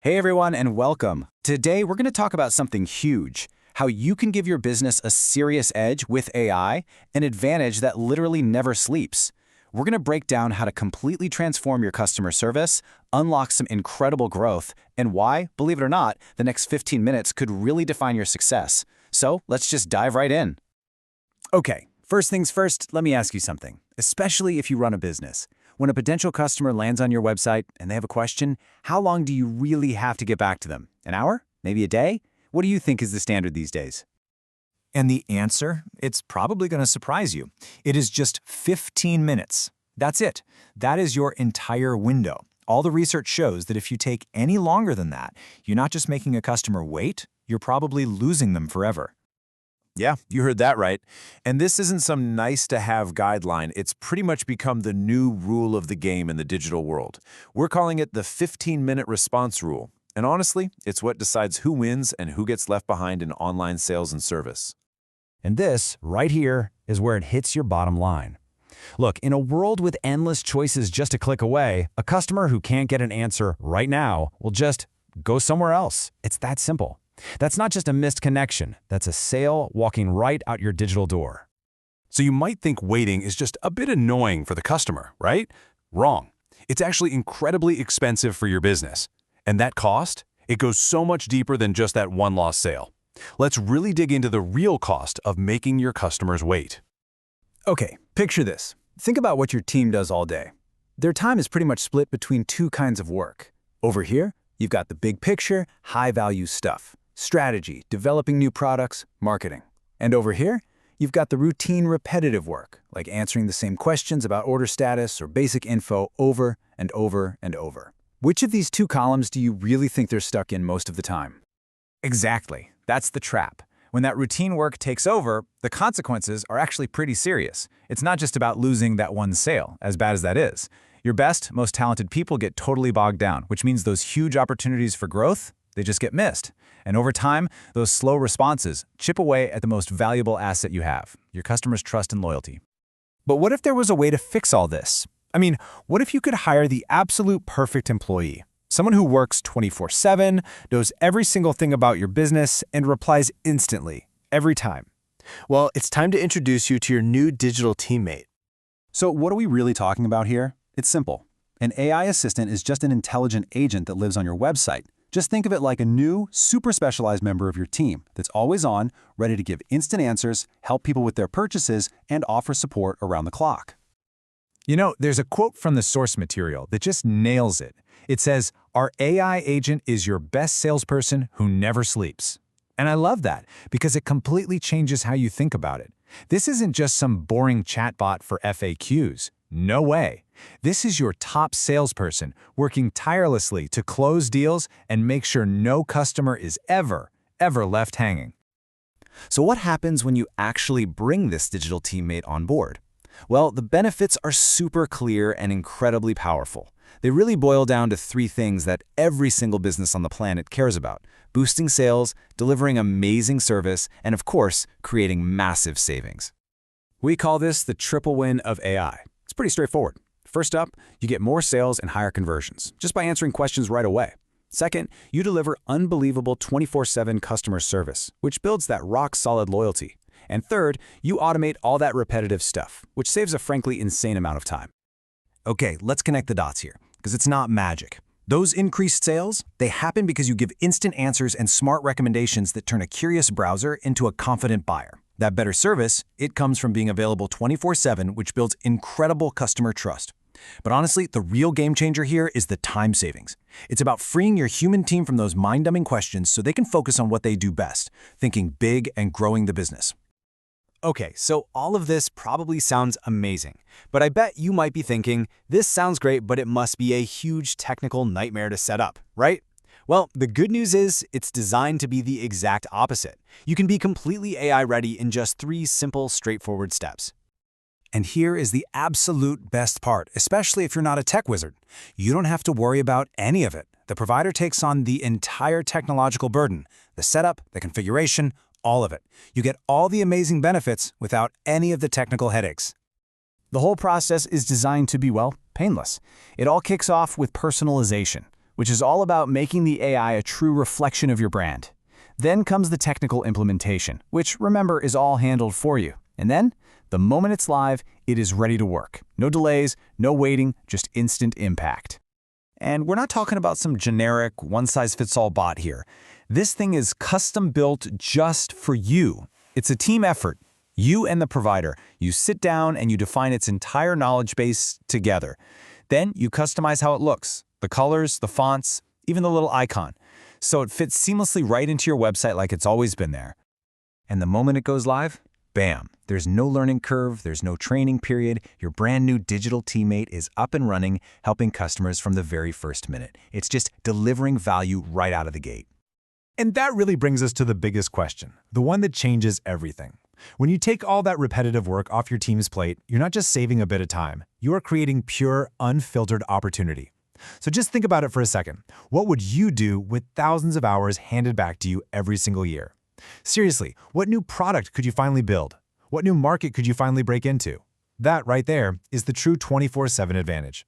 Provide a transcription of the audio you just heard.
Hey everyone, and welcome. Today we're going to talk about something huge, how you can give your business a serious edge with AI, an advantage that literally never sleeps. We're going to break down how to completely transform your customer service, unlock some incredible growth, and why, believe it or not, the next 15 minutes could really define your success. So let's just dive right in. Okay, first things first, let me ask you something, especially if you run a business. When a potential customer lands on your website and they have a question, how long do you really have to get back to them? An hour? Maybe a day? What do you think is the standard these days? And the answer, it's probably going to surprise you. It is just 15 minutes. That's it. That is your entire window. All the research shows that if you take any longer than that, you're not just making a customer wait, you're probably losing them forever. Yeah, you heard that right. And this isn't some nice-to-have guideline. It's pretty much become the new rule of the game in the digital world. We're calling it the 15-minute response rule. And honestly, it's what decides who wins and who gets left behind in online sales and service. And this, right here, is where it hits your bottom line. Look, in a world with endless choices just a click away, a customer who can't get an answer right now will just go somewhere else. It's that simple. That's not just a missed connection. That's a sale walking right out your digital door. So you might think waiting is just a bit annoying for the customer, right? Wrong. It's actually incredibly expensive for your business. And that cost? It goes so much deeper than just that one lost sale. Let's really dig into the real cost of making your customers wait. Okay, picture this. Think about what your team does all day. Their time is pretty much split between two kinds of work. Over here, you've got the big picture, high-value stuff. Strategy, developing new products, marketing. And over here, you've got the routine, repetitive work, like answering the same questions about order status or basic info over and over and over. Which of these two columns do you really think they're stuck in most of the time? Exactly. That's the trap. When that routine work takes over, the consequences are actually pretty serious. It's not just about losing that one sale, as bad as that is. Your best, most talented people get totally bogged down, which means those huge opportunities for growth, they just get missed. And over time, those slow responses chip away at the most valuable asset you have, your customers' trust and loyalty. But what if there was a way to fix all this? I mean, what if you could hire the absolute perfect employee? Someone who works 24/7, knows every single thing about your business, and replies instantly, every time. Well, it's time to introduce you to your new digital teammate. So what are we really talking about here? It's simple. An AI assistant is just an intelligent agent that lives on your website. Just think of it like a new, super specialized member of your team that's always on, ready to give instant answers, help people with their purchases, and offer support around the clock. You know, there's a quote from the source material that just nails it. It says, "Our AI agent is your best salesperson who never sleeps." And I love that because it completely changes how you think about it. This isn't just some boring chatbot for FAQs. No way. This is your top salesperson working tirelessly to close deals and make sure no customer is ever left hanging. So what happens when you actually bring this digital teammate on board? Well, the benefits are super clear and incredibly powerful. They really boil down to three things that every single business on the planet cares about: boosting sales, delivering amazing service, and of course, creating massive savings. We call this the triple win of AI. It's pretty straightforward. First up, you get more sales and higher conversions, just by answering questions right away. Second, you deliver unbelievable 24/7 customer service, which builds that rock-solid loyalty. And third, you automate all that repetitive stuff, which saves a frankly insane amount of time. Okay, let's connect the dots here, because it's not magic. Those increased sales, they happen because you give instant answers and smart recommendations that turn a curious browser into a confident buyer. That better service, it comes from being available 24/7, which builds incredible customer trust. But honestly, the real game changer here is the time savings. It's about freeing your human team from those mind-numbing questions so they can focus on what they do best, thinking big and growing the business. Okay, so all of this probably sounds amazing, but I bet you might be thinking, this sounds great, but it must be a huge technical nightmare to set up, right? Well, the good news is it's designed to be the exact opposite. You can be completely AI ready in just 3 simple, straightforward steps. And here is the absolute best part, especially if you're not a tech wizard. You don't have to worry about any of it. The provider takes on the entire technological burden, the setup, the configuration, all of it. You get all the amazing benefits without any of the technical headaches. The whole process is designed to be, well, painless. It all kicks off with personalization. which is all about making the AI a true reflection of your brand. Then comes the technical implementation, which, remember, is all handled for you. And then, the moment it's live, it is ready to work. No delays, no waiting, just instant impact. And we're not talking about some generic, one-size-fits-all bot here. This thing is custom-built just for you. It's a team effort. You and the provider. You sit down and you define its entire knowledge base together. Then you customize how it looks, the colors, the fonts, even the little icon, so it fits seamlessly right into your website like it's always been there. And the moment it goes live, bam, there's no learning curve, there's no training period, your brand new digital teammate is up and running, helping customers from the very first minute. It's just delivering value right out of the gate. And that really brings us to the biggest question, the one that changes everything. When you take all that repetitive work off your team's plate, you're not just saving a bit of time, you are creating pure, unfiltered opportunity. So just think about it for a second. What would you do with thousands of hours handed back to you every single year? Seriously, what new product could you finally build? What new market could you finally break into? That right there is the true 24/7 advantage.